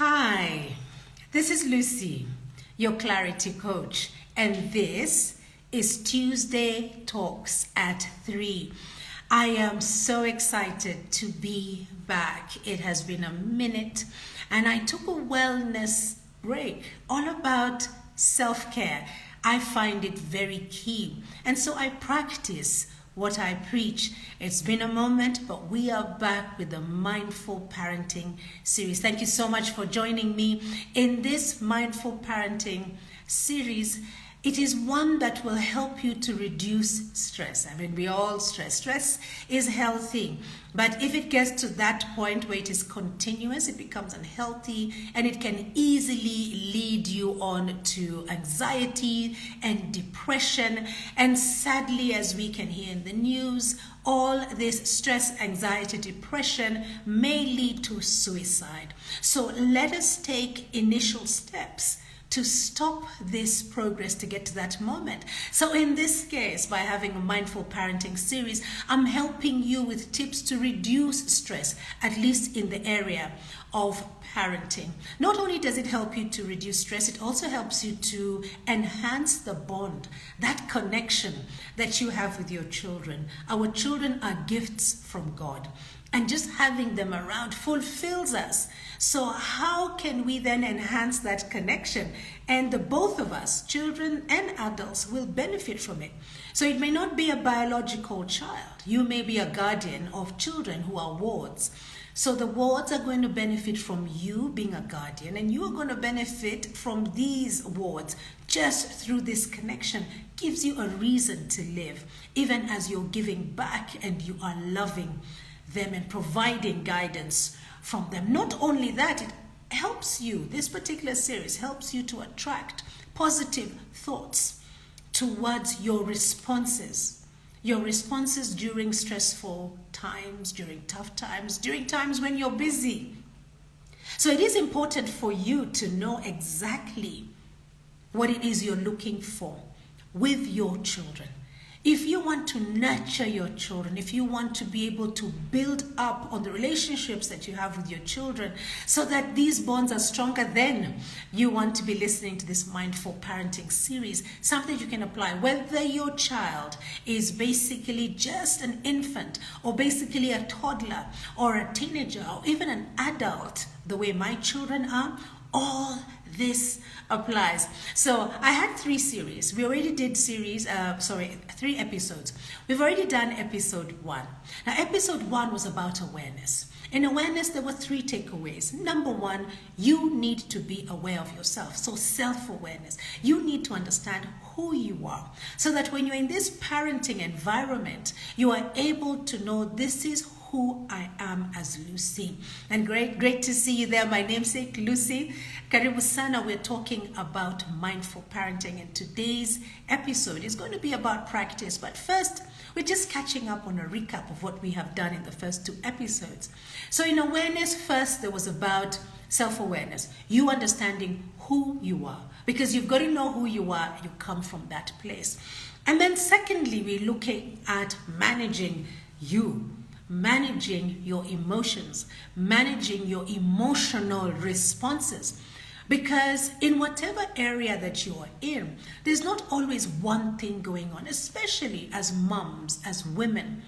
Hi, this is Lucy, your clarity coach, and this is Tuesday Talks at 3. I am so excited to be back. It has been a minute, and I took a wellness break all about self-care. I find it very key, and so I practice what I preach. It's been a moment, but we are back with the Mindful Parenting series. Thank you so much for joining me in this Mindful Parenting series. It is one that will help you to reduce stress. I mean, we all stress. Stress is healthy, but if it gets to that point where it is continuous, it becomes unhealthy and it can easily lead you on to anxiety and depression. And sadly, as we can hear in the news, all this stress, anxiety, depression may lead to suicide. So let us take initial steps to stop this progress to get to that moment. So in this case, by having a mindful parenting series, I'm helping you with tips to reduce stress, at least in the area of parenting. Not only does it help you to reduce stress, it also helps you to enhance the bond, that connection that you have with your children. Our children are gifts from God, and just having them around fulfills us. So how can we then enhance that connection? And the both of us, children and adults, will benefit from it. So it may not be a biological child. You may be a guardian of children who are wards. So the wards are going to benefit from you being a guardian, and you are going to benefit from these wards just through this connection. Gives you a reason to live, even as you're giving back and you are loving them and providing guidance from them. Not only that, it helps you, this particular series helps you to attract positive thoughts towards your responses during stressful times, during tough times, during times when you're busy. So it is important for you to know exactly what it is you're looking for with your children. If you want to nurture your children, if you want to be able to build up on the relationships that you have with your children so that these bonds are stronger, then you want to be listening to this Mindful Parenting series, something you can apply. Whether your child is basically just an infant or basically a toddler or a teenager or even an adult, the way my children are, all this applies. So I had 3 series. We already did 3 episodes. We've already done episode 1. Now, episode 1 was about awareness. In awareness, there were 3 takeaways. Number 1, you need to be aware of yourself. So self-awareness. You need to understand who you are so that when you're in this parenting environment, you are able to know this is who I am as Lucy. And great to see you there. My namesake, Lucy. Karibu sana. We're talking about mindful parenting, and today's episode is going to be about practice. But first, we're just catching up on a recap of what we have done in the first 2 episodes. So in awareness, first, there was about self-awareness. You understanding who you are, because you've got to know who you are. You come from that place. And then secondly, we're looking at managing you. Managing your emotions, managing your emotional responses. Because in whatever area that you are in, there's not always one thing going on, especially as moms, as women.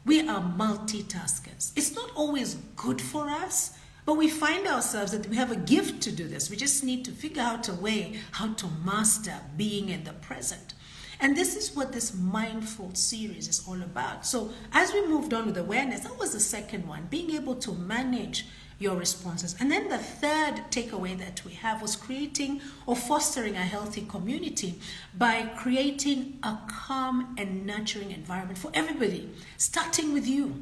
We are multitaskers. It's not always good for us, but we find ourselves that we have a gift to do this. We just need to figure out a way how to master being in the present. And this is what this mindful series is all about. So as we moved on with awareness, that was the second one, being able to manage your responses. And then the third takeaway that we have was creating or fostering a healthy community by creating a calm and nurturing environment for everybody, starting with you.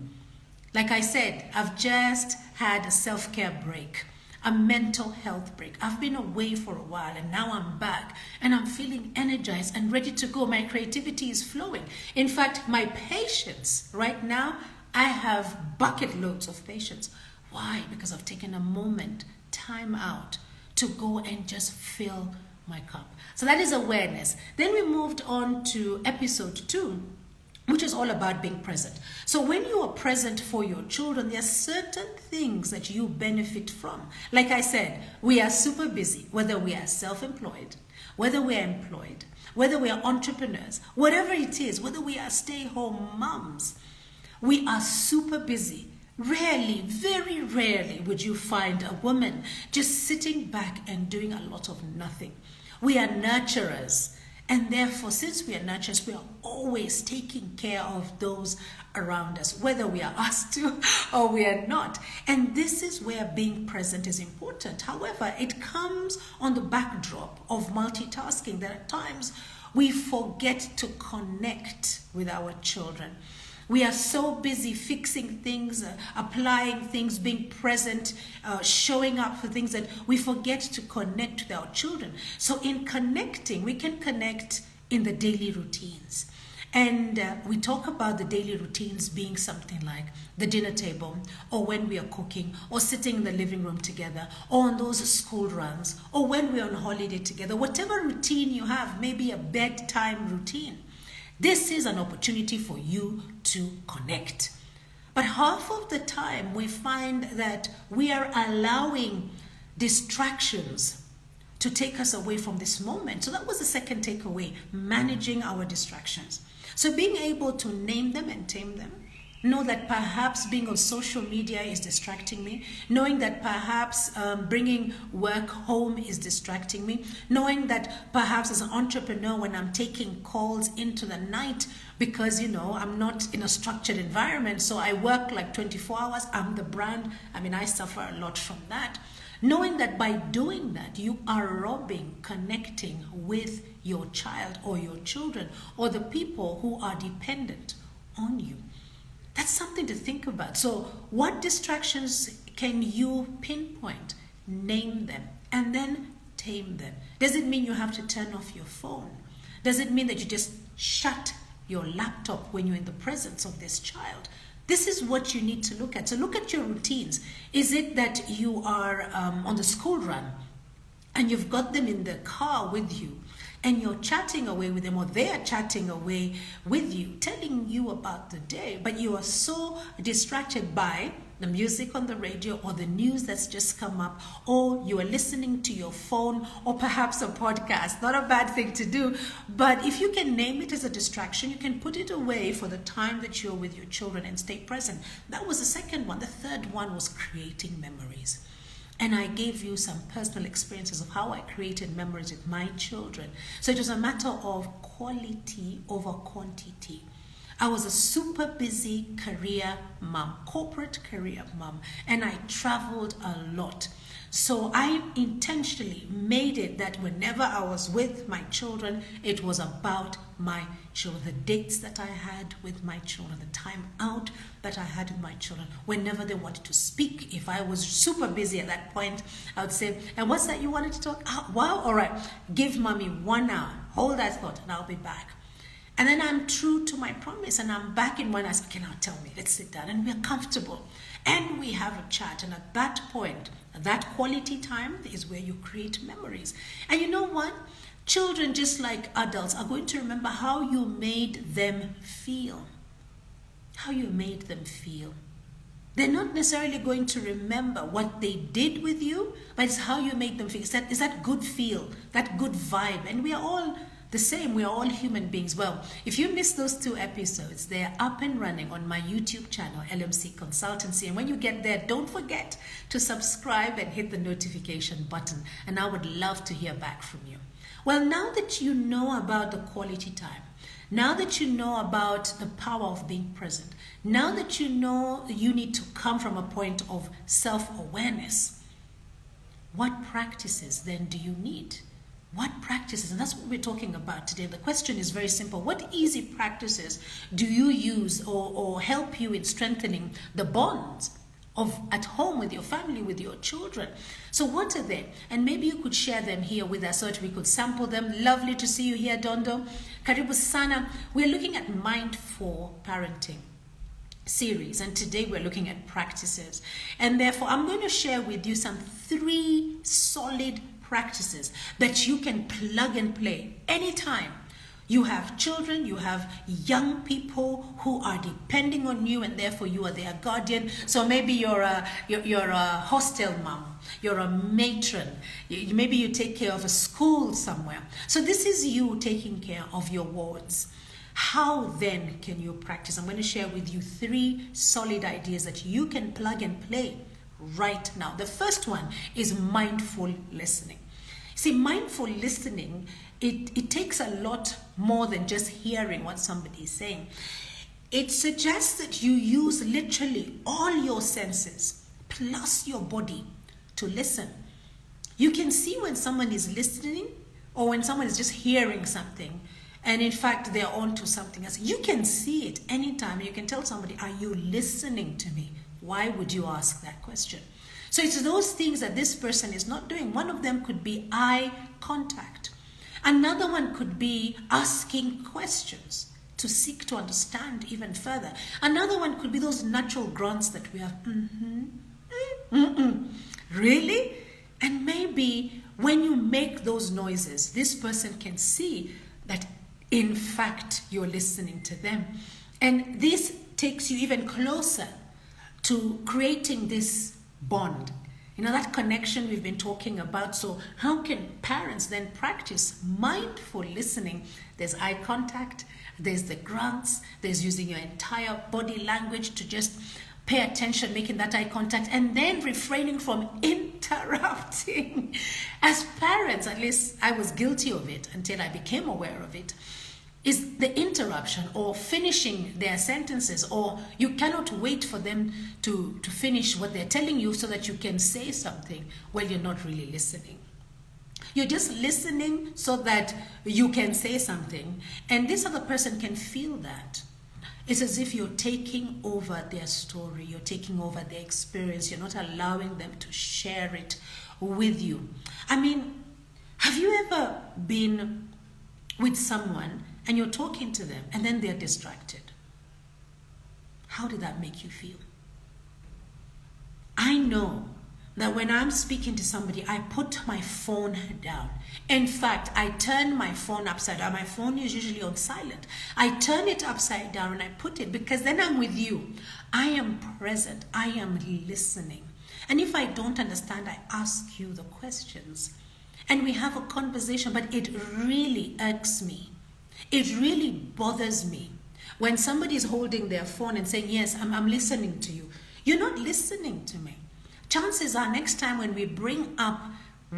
Like I said, I've just had a self-care break, a mental health break. I've been away for a while and now I'm back and I'm feeling energized and ready to go. My creativity is flowing. In fact, my patience right now, I have bucket loads of patience. Why? Because I've taken a moment, time out to go and just fill my cup. So that is awareness. Then we moved on to episode 2, which is all about being present. So when you are present for your children, there are certain things that you benefit from. Like I said, we are super busy, whether we are self-employed, whether we are employed, whether we are entrepreneurs, whatever it is, whether we are stay-home moms, we are super busy. Rarely, very rarely would you find a woman just sitting back and doing a lot of nothing. We are nurturers. And therefore, since we are nurturers, we are always taking care of those around us, whether we are asked to or we are not. And this is where being present is important. However, it comes on the backdrop of multitasking, that at times we forget to connect with our children. We are so busy fixing things, applying things, being present, showing up for things that we forget to connect with our children. So in connecting, we can connect in the daily routines. And we talk about the daily routines being something like the dinner table, or when we are cooking, or sitting in the living room together, or on those school runs, or when we're on holiday together. Whatever routine you have, maybe a bedtime routine. This is an opportunity for you to connect. But half of the time we find that we are allowing distractions to take us away from this moment. So that was the second takeaway, managing our distractions. So being able to name them and tame them. Know that perhaps being on social media is distracting me. Knowing that perhaps bringing work home is distracting me. Knowing that perhaps as an entrepreneur, when I'm taking calls into the night, because, I'm not in a structured environment, so I work like 24 hours, I'm the brand. I suffer a lot from that. Knowing that by doing that, you are robbing connecting with your child or your children or the people who are dependent on you. That's something to think about. So what distractions can you pinpoint, name them, and then tame them? Does it mean you have to turn off your phone? Does it mean that you just shut your laptop when you're in the presence of this child? This is what you need to look at. So look at your routines. Is it that you are on the school run and you've got them in the car with you, and you're chatting away with them, or they're chatting away with you, telling you about the day, but you are so distracted by the music on the radio or the news that's just come up, or you are listening to your phone or perhaps a podcast. Not a bad thing to do, but if you can name it as a distraction, you can put it away for the time that you're with your children and stay present. That was the second one. The third one was creating memories. And I gave you some personal experiences of how I created memories with my children. So it was a matter of quality over quantity. I was a super busy career mom, corporate career mom, and I traveled a lot. So I intentionally made it that whenever I was with my children, it was about my children, the dates that I had with my children, the time out that I had with my children, whenever they wanted to speak. If I was super busy at that point, I would say, and what's that you wanted to talk? Oh, wow, all right, give mommy 1 hour, hold that thought, and I'll be back. And then I'm true to my promise, and I'm back in 1 hour. Okay, now tell me, let's sit down, and we're comfortable, and we have a chat. And at that point, that quality time is where you create memories. And you know what? Children, just like adults, are going to remember how you made them feel. How you made them feel. They're not necessarily going to remember what they did with you, but it's how you made them feel. Is that good feel, that good vibe. And we are all the same. We are all human beings. Well, if you missed those 2 episodes, they're up and running on my YouTube channel, LMC Consultancy. And when you get there, don't forget to subscribe and hit the notification button. And I would love to hear back from you. Well, now that you know about the quality time, now that you know about the power of being present, now that you know you need to come from a point of self-awareness, what practices then do you need? What practices? And that's what we're talking about today. The question is very simple. What easy practices do you use or help you in strengthening the bonds of at home with your family, with your children? So what are they? And maybe you could share them here with us so that we could sample them. Lovely to see you here, Dondo. Karibu sana. We're looking at mindful parenting series, and today we're looking at practices. And therefore, I'm going to share with you some 3 solid practices that you can plug and play anytime You have children, you have young people who are depending on you, and therefore you are their guardian. So maybe you're a hostel mom, you're a matron, maybe you take care of a school somewhere. So this is you taking care of your wards. How then can you practice? I'm going to share with you 3 solid ideas that you can plug and play right now. The first one is mindful listening. See, mindful listening, it takes a lot more than just hearing what somebody is saying. It suggests that you use literally all your senses plus your body to listen. You can see when someone is listening or when someone is just hearing something, and in fact they're on to something else. You can see it anytime. You can tell somebody, are you listening to me? Why would you ask that question? So it's those things that this person is not doing. One of them could be eye contact. Another one could be asking questions to seek to understand even further. Another one could be those natural grunts that we have. Really? And maybe when you make those noises, this person can see that in fact you're listening to them. And this takes you even closer to creating this bond. You know, that connection we've been talking about. So how can parents then practice mindful listening? There's eye contact, there's the grunts, there's using your entire body language to just pay attention, making that eye contact, and then refraining from interrupting. As parents, at least I was guilty of it until I became aware of it, is the interruption or finishing their sentences, or you cannot wait for them to finish what they're telling you so that you can say something. Well, you're not really listening. You're just listening so that you can say something, and this other person can feel that. It's as if you're taking over their story, you're taking over their experience, you're not allowing them to share it with you. I mean, have you ever been with someone and you're talking to them and then they're distracted? How did that make you feel? I know that when I'm speaking to somebody, I put my phone down. In fact, I turn my phone upside down. My phone is usually on silent. I turn it upside down and I put it, because then I'm with you. I am present. I am listening. And if I don't understand, I ask you the questions. And we have a conversation, but it really irks me. It really bothers me when somebody is holding their phone and saying, yes, I'm listening to you. You're not listening to me. Chances are next time when we bring up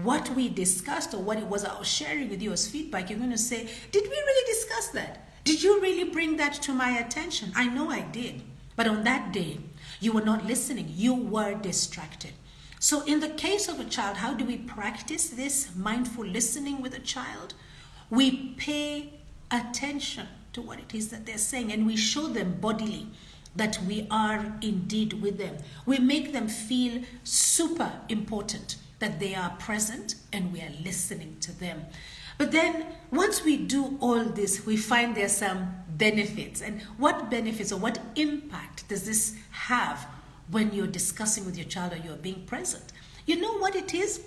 what we discussed or what it was I was sharing with you as feedback, you're going to say, did we really discuss that? Did you really bring that to my attention? I know I did. But on that day, you were not listening. You were distracted. So in the case of a child, how do we practice this mindful listening with a child? We pay attention to what it is that they're saying, and we show them bodily that we are indeed with them. We make them feel super important, that they are present and we are listening to them. But then once we do all this, we find there's some benefits. And what benefits or what impact does this have when you're discussing with your child or you're being present? You know what it is?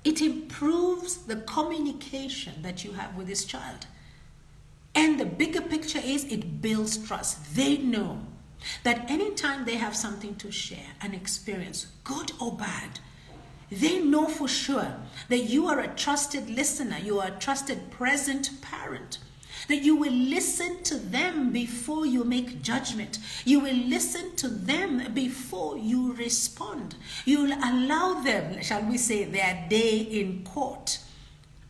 It improves the communication that you have with this child. And the bigger picture is it builds trust. They know that anytime they have something to share, an experience, good or bad, they know for sure that you are a trusted listener, you are a trusted present parent, that you will listen to them before you make judgment. You will listen to them before you respond. You will allow them, shall we say, their day in court.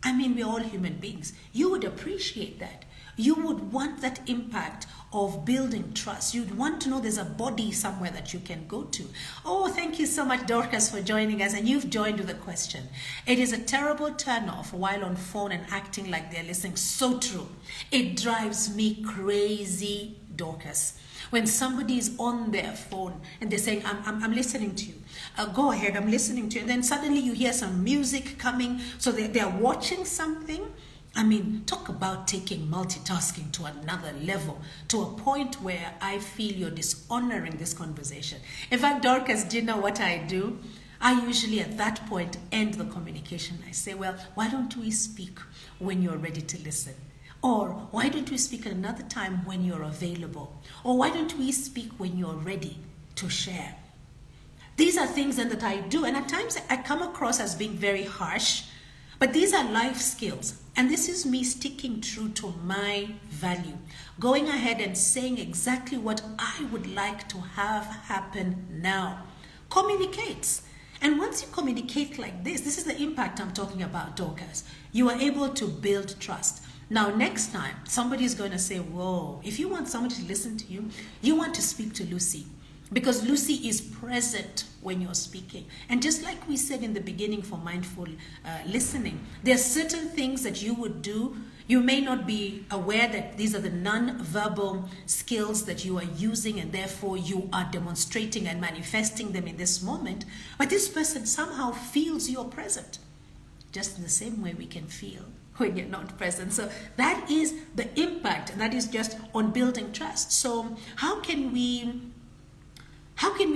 I mean, we're all human beings. You would appreciate that. You would want that impact of building trust. You'd want to know there's a body somewhere that you can go to. Oh, thank you so much, Dorcas, for joining us. And you've joined with a question. It is a terrible turn-off while on phone and acting like they're listening. So true. It drives me crazy, Dorcas. When somebody is on their phone and they're saying, I'm listening to you. Go ahead, I'm listening to you. And then suddenly you hear some music coming. So they're watching something. I mean, talk about taking multitasking to another level, to a point where I feel you're dishonoring this conversation. In fact, Dorcas, do you know what I do? I usually at that point end the communication. I say, well, why don't we speak when you're ready to listen? Or why don't we speak at another time when you're available? Or why don't we speak when you're ready to share? These are things then that I do, and at times I come across as being very harsh, but these are life skills. And this is me sticking true to my value, going ahead and saying exactly what I would like to have happen now. Communicates. And once you communicate like this is the impact I'm talking about, Dorcas. You are able to build trust. Now, next time, somebody is going to say, whoa, if you want somebody to listen to you, you want to speak to Lucy. Because Lucy is present when you're speaking. And just like we said in the beginning for mindful listening, there are certain things that you would do. You may not be aware that these are the non-verbal skills that you are using, and therefore you are demonstrating and manifesting them in this moment. But this person somehow feels you're present, just in the same way we can feel when you're not present. So that is the impact, and that is just on building trust. So how can we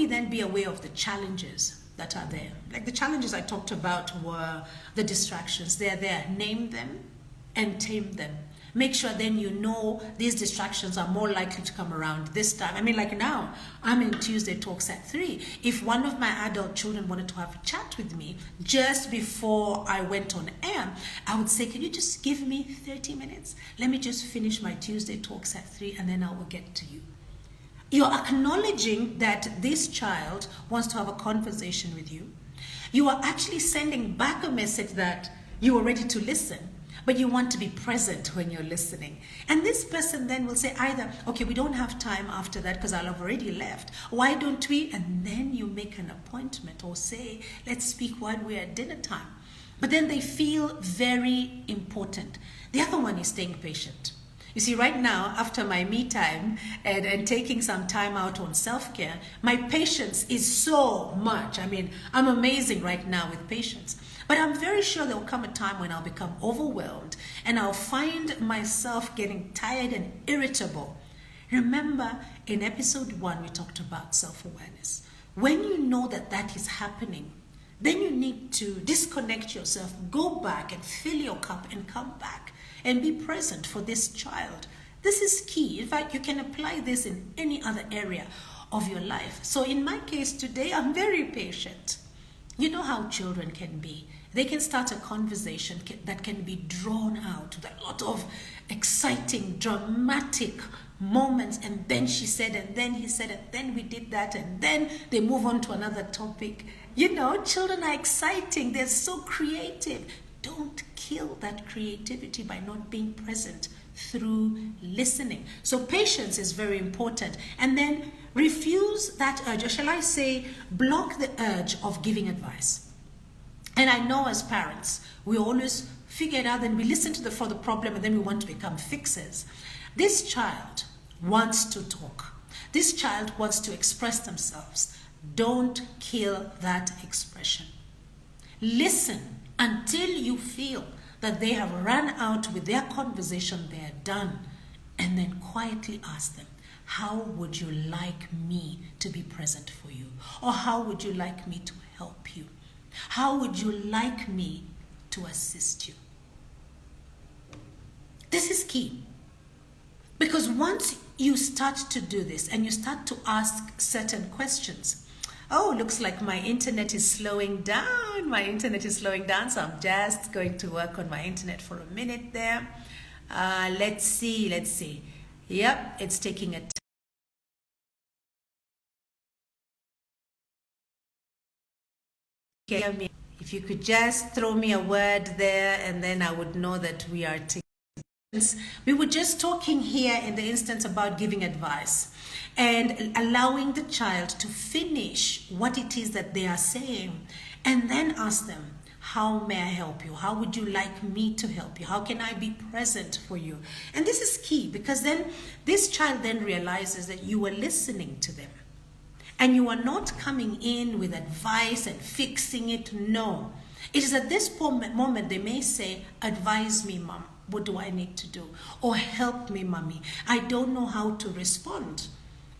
then be aware of the challenges that are there? Like the challenges I talked about were the distractions. They're there. Name them and tame them. Make sure then you know these distractions are more likely to come around this time. I mean, like now, I'm in Tuesday Talks at 3. If one of my adult children wanted to have a chat with me just before I went on air, I would say, can you just give me 30 minutes? Let me just finish my Tuesday Talks at 3 and then I will get to you. You're acknowledging that this child wants to have a conversation with you. You are actually sending back a message that you are ready to listen, but you want to be present when you're listening. And this person then will say either, okay, we don't have time after that because I'll have already left. Why don't we? And then you make an appointment or say, let's speak while we're at dinner time. But then they feel very important. The other one is staying patient. You see, right now, after my me time and taking some time out on self-care, my patience is so much. I mean, I'm amazing right now with patience. But I'm very sure there will come a time when I'll become overwhelmed and I'll find myself getting tired and irritable. Remember, in episode 1, we talked about self-awareness. When you know that that is happening, then you need to disconnect yourself, go back and fill your cup and come back and be present for this child. This is key. In fact, you can apply this in any other area of your life. So in my case today, I'm very patient. You know how children can be. They can start a conversation that can be drawn out with a lot of exciting, dramatic moments. And then she said, and then he said, and then we did that. And then they move on to another topic. You know, children are exciting. They're so creative. Don't kill that creativity by not being present through listening. So patience is very important. And then refuse that urge, or shall I say, block the urge of giving advice. And I know as parents, we always figure it out and we listen to for the problem and then we want to become fixers. This child wants to talk. This child wants to express themselves. Don't kill that expression. Listen until you feel that they have run out with their conversation, they're done. And then quietly ask them, how would you like me to be present for you? Or how would you like me to help you? How would you like me to assist you? This is key. Because once you start to do this and you start to ask certain questions, oh, looks like my internet is slowing down. My internet is slowing down, so I'm just going to work on my internet for a minute there. Let's see. Yep, it's taking a time. If you could just throw me a word there, and then I would know that we are together. We were just talking here in the instance about giving advice and allowing the child to finish what it is that they are saying, and then ask them, how may I help you? How would you like me to help you? How can I be present for you? And this is key, because then this child then realizes that you are listening to them and you are not coming in with advice and fixing it. No, it is at this moment they may say, advise me, mom. What do I need to do? Or help me, mommy. I don't know how to respond.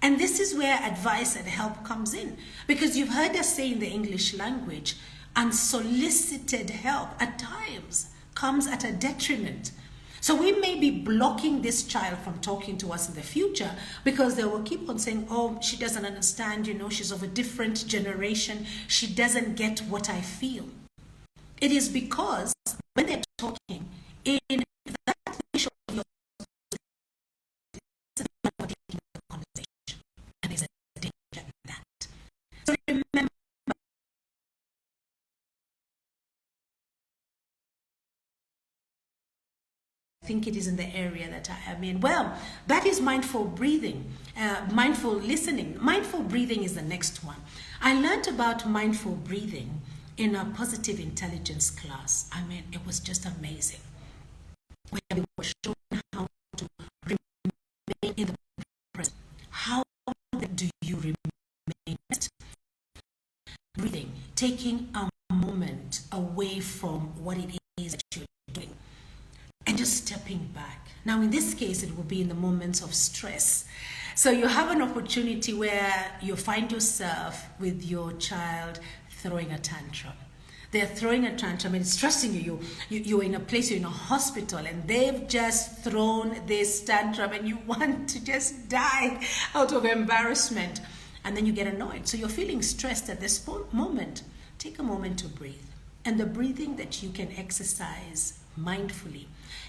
And this is where advice and help comes in. Because you've heard us say in the English language, unsolicited help at times comes at a detriment. So we may be blocking this child from talking to us in the future because they will keep on saying, oh, she doesn't understand, she's of a different generation. She doesn't get what I feel. It is because when they're talking in that ratio of your conversation, and there's a danger in that. So remember, I think it is in the area that I am in. Well, that is mindful breathing, mindful listening. Mindful breathing is the next one. I learned about mindful breathing in a positive intelligence class. I mean, it was just amazing. Where we were shown how to remain in the present. How do you remain breathing, taking a moment away from what it is that you're doing and just stepping back. Now, in this case, it will be in the moments of stress. So you have an opportunity where you find yourself with your child throwing a tantrum. They're throwing a tantrum and it's stressing you. You're in a place, you're in a hospital, and they've just thrown this tantrum and you want to just die out of embarrassment. And then you get annoyed. So you're feeling stressed at this moment. Take a moment to breathe. And the breathing that you can exercise mindfully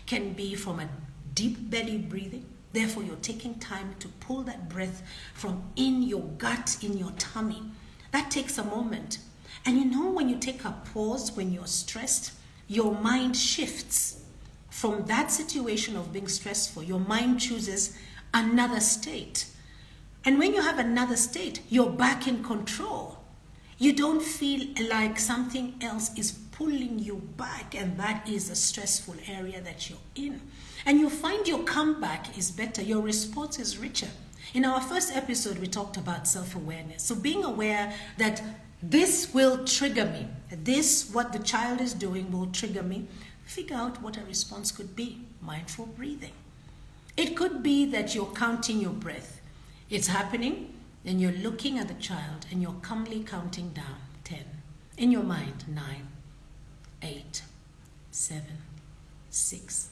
can be from a deep belly breathing. Therefore, you're taking time to pull that breath from in your gut, in your tummy. That takes a moment. And when you take a pause, when you're stressed, your mind shifts from that situation of being stressful. Your mind chooses another state. And when you have another state, you're back in control. You don't feel like something else is pulling you back, and that is a stressful area that you're in. And you find your comeback is better, your response is richer. In our first episode, we talked about self-awareness. So being aware that this will trigger me, what the child is doing will trigger me, figure out what a response could be. Mindful breathing. It could be that you're counting your breath. It's happening, and you're looking at the child and you're calmly counting down 10. In your mind, 9, 8, 7, 6,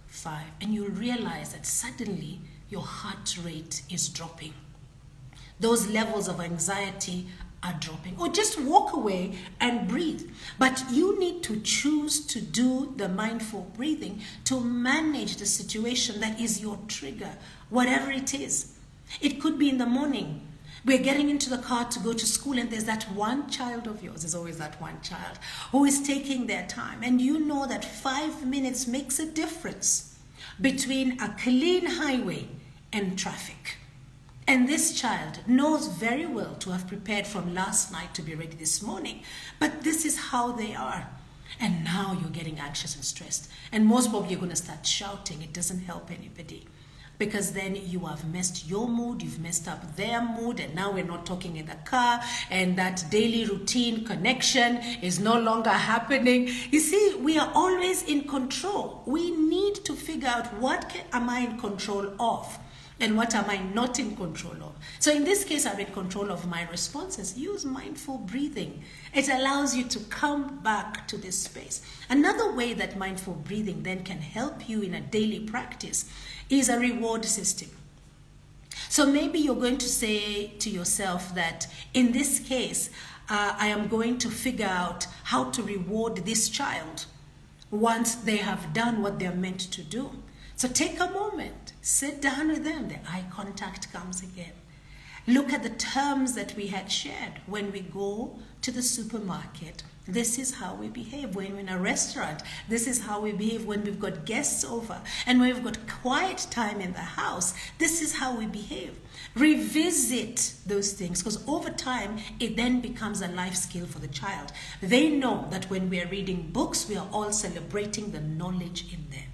5. And you'll realize that suddenly your heart rate is dropping. Those levels of anxiety are dropping. Or just walk away and breathe. But you need to choose to do the mindful breathing to manage the situation that is your trigger, whatever it is. It could be in the morning. We're getting into the car to go to school, and there's that one child of yours, there's always that one child, who is taking their time. And you know that 5 minutes makes a difference between a clean highway and traffic. And this child knows very well to have prepared from last night to be ready this morning. But this is how they are. And now you're getting anxious and stressed. And most probably you're going to start shouting. It doesn't help anybody. Because then you have messed your mood, you've messed up their mood, and now we're not talking in the car, and that daily routine connection is no longer happening. You see, we are always in control. We need to figure out am I in control of, and what am I not in control of. So in this case, I'm in control of my responses. Use mindful breathing. It allows you to come back to this space. Another way that mindful breathing then can help you in a daily practice is a reward system. So maybe you're going to say to yourself that in this case, I am going to figure out how to reward this child once they have done what they're meant to do. So take a moment, sit down with them, the eye contact comes again. Look at the terms that we had shared when we go to the supermarket. This is how we behave when we're in a restaurant. This is how we behave when we've got guests over. And when we've got quiet time in the house, this is how we behave. Revisit those things, because over time, it then becomes a life skill for the child. They know that when we're reading books, we are all celebrating the knowledge in them.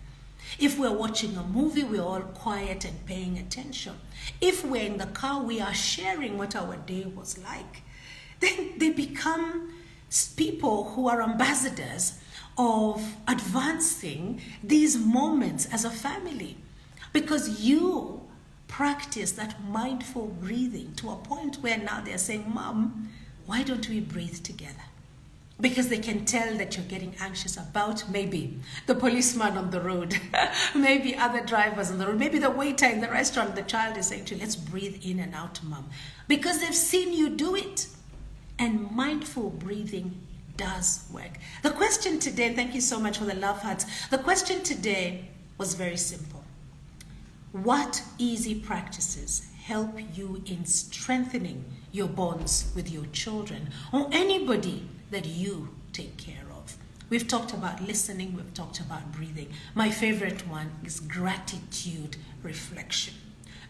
If we're watching a movie, we're all quiet and paying attention. If we're in the car, we are sharing what our day was like. Then they become people who are ambassadors of advancing these moments as a family, because you practice that mindful breathing to a point where now they're saying, Mom, why don't we breathe together? because they can tell that you're getting anxious about maybe the policeman on the road, maybe other drivers on the road, maybe the waiter in the restaurant. The child is saying to you, let's breathe in and out, mom, because they've seen you do it. And mindful breathing does work. The question today, thank you so much for the love hearts. The question today was very simple. What easy practices help you in strengthening your bonds with your children or anybody that you take care of? We've talked about listening, we've talked about breathing. My favorite one is gratitude reflection.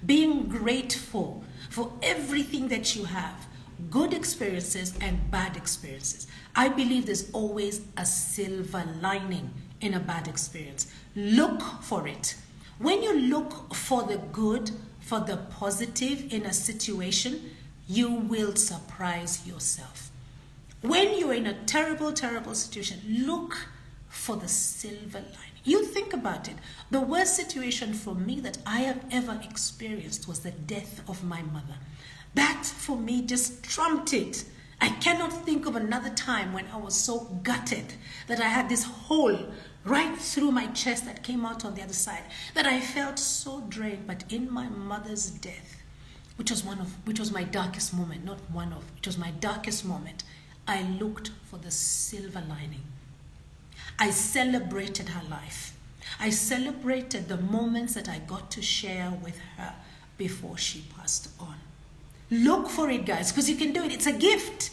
Being grateful for everything that you have, good experiences and bad experiences. I believe there's always a silver lining in a bad experience. Look for it. When you look for the good, for the positive in a situation, you will surprise yourself. When you're in a terrible, terrible situation, look for the silver lining. You think about it. The worst situation for me that I have ever experienced was the death of my mother. That for me just trumped it. I cannot think of another time when I was so gutted that I had this hole right through my chest that came out on the other side, that I felt so drained. But in my mother's death, which was my darkest moment, it was my darkest moment, I looked for the silver lining. I celebrated her life. I celebrated the moments that I got to share with her before she passed on. Look for it, guys, because you can do it. It's a gift.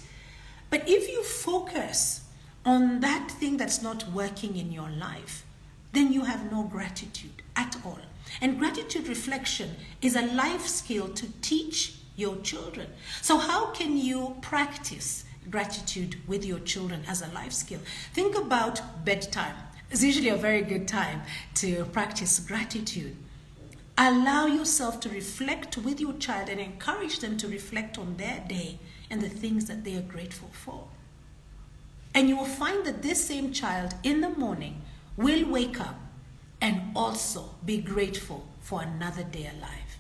But if you focus on that thing that's not working in your life, then you have no gratitude at all. And gratitude reflection is a life skill to teach your children. So how can you practice gratitude with your children as a life skill? Think about bedtime. It's usually a very good time to practice gratitude. Allow yourself to reflect with your child and encourage them to reflect on their day and the things that they are grateful for. And you will find that this same child in the morning will wake up and also be grateful for another day alive.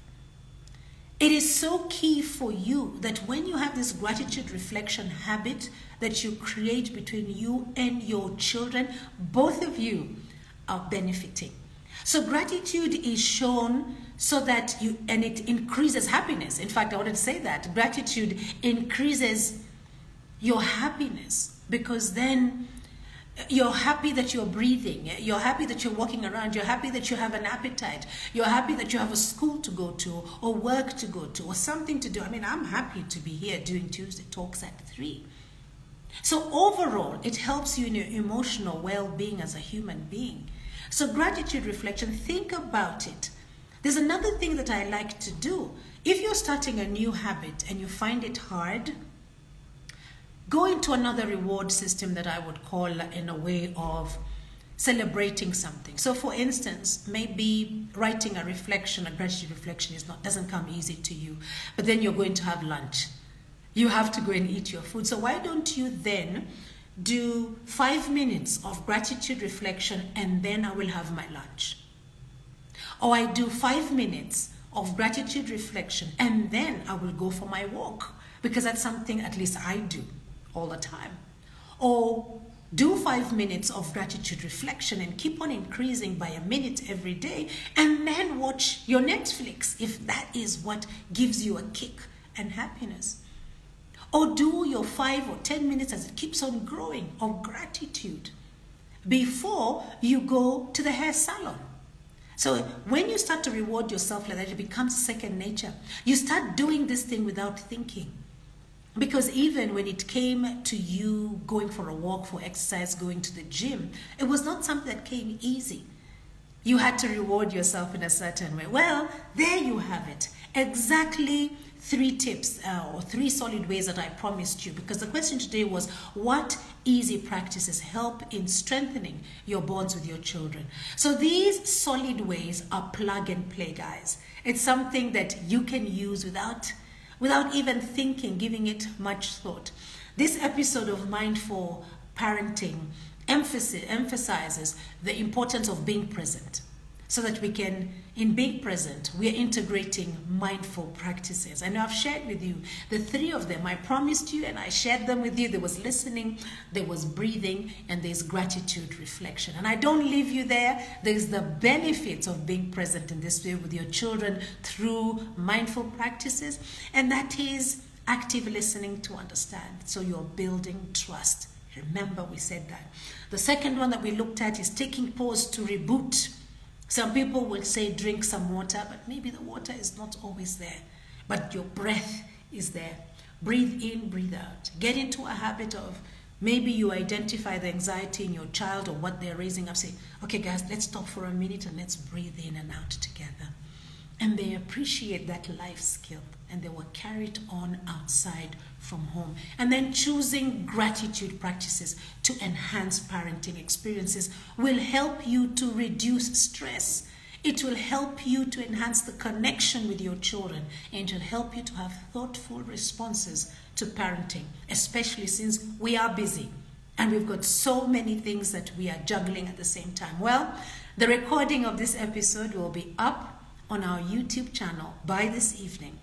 It is so key for you that when you have this gratitude reflection habit that you create between you and your children, both of you are benefiting. So gratitude is shown so that it increases happiness. In fact, I wanted to say that gratitude increases your happiness, because then you're happy that you're breathing, you're happy that you're walking around, you're happy that you have an appetite, you're happy that you have a school to go to or work to go to or something to do. I mean, I'm happy to be here doing Tuesday Talks at 3. So overall, it helps you in your emotional well-being as a human being. So gratitude reflection, think about it. There's another thing that I like to do. If you're starting a new habit and you find it hard, go into another reward system that I would call in a way of celebrating something. So for instance, maybe writing a reflection, a gratitude reflection doesn't come easy to you, but then you're going to have lunch. You have to go and eat your food. So why don't you then do 5 minutes of gratitude reflection and then I will have my lunch? Or I do 5 minutes of gratitude reflection and then I will go for my walk, because that's something at least I do all the time. Or do 5 minutes of gratitude reflection and keep on increasing by a minute every day, and then watch your Netflix if that is what gives you a kick and happiness. Or do your 5 or 10 minutes as it keeps on growing of gratitude before you go to the hair salon. So when you start to reward yourself like that, it becomes second nature. You start doing this thing without thinking. Because even when it came to you going for a walk, for exercise, going to the gym, it was not something that came easy. You had to reward yourself in a certain way. Well, there you have it. Exactly 3 tips or 3 solid ways that I promised you. Because the question today was, what easy practices help in strengthening your bonds with your children? So these solid ways are plug and play, guys. It's something that you can use without even thinking, giving it much thought. This episode of Mindful Parenting emphasizes the importance of being present. so that we can, in being present, we are integrating mindful practices. And I've shared with you the 3 of them. I promised you and I shared them with you. There was listening, there was breathing, and there's gratitude reflection. And I don't leave you there. There's the benefits of being present in this way with your children through mindful practices, and that is active listening to understand. So you're building trust. Remember, we said that. The second one that we looked at is taking pause to reboot. Some people will say drink some water, but maybe the water is not always there. But your breath is there. Breathe in, breathe out. Get into a habit of, maybe you identify the anxiety in your child or what they're raising up. Say, okay guys, let's stop for a minute and let's breathe in and out together. And they appreciate that life skill and they will carry it on outside from home. And then choosing gratitude practices to enhance parenting experiences will help you to reduce stress. It will help you to enhance the connection with your children, and it will help you to have thoughtful responses to parenting, especially since we are busy and we've got so many things that we are juggling at the same time. Well, the recording of this episode will be up on our YouTube channel by this evening,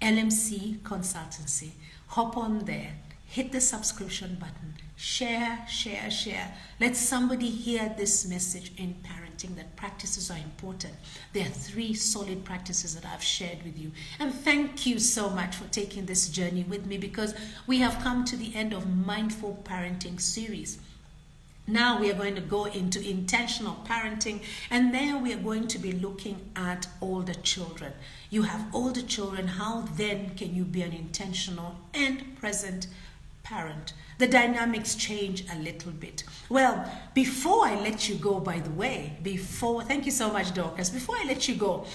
LMC Consultancy. Hop on there, hit the subscription button, share. Let somebody hear this message in parenting that practices are important. There are 3 solid practices that I've shared with you. And thank you so much for taking this journey with me, because we have come to the end of Mindful Parenting series. Now we are going to go into intentional parenting, and then we are going to be looking at older children. You have older children, how then can you be an intentional and present parent? The dynamics change a little bit. Well, before I let you go, by the way, thank you so much, Dorcas. Before I let you go,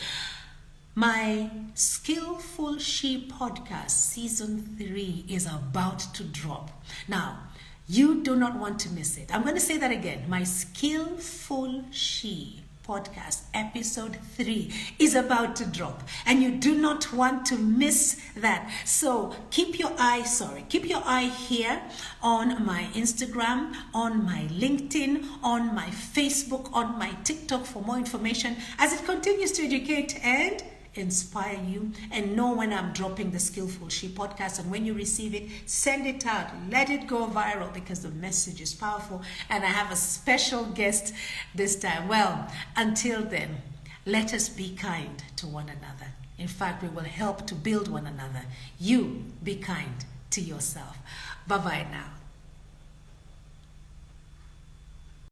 my Skillful She podcast season 3 is about to drop. Now, you do not want to miss it. I'm going to say that again. My Skillful She podcast episode 3 is about to drop, and you do not want to miss that. So keep your eye here on my Instagram, on my LinkedIn, on my Facebook, on my TikTok for more information as it continues to educate and inspire you. And know when I'm dropping the Skillful She podcast, and when you receive it, send it out, let it go viral, because the message is powerful and I have a special guest this time. Well, until then, let us be kind to one another. In fact, we will help to build one another. You be kind to yourself. Bye-bye now.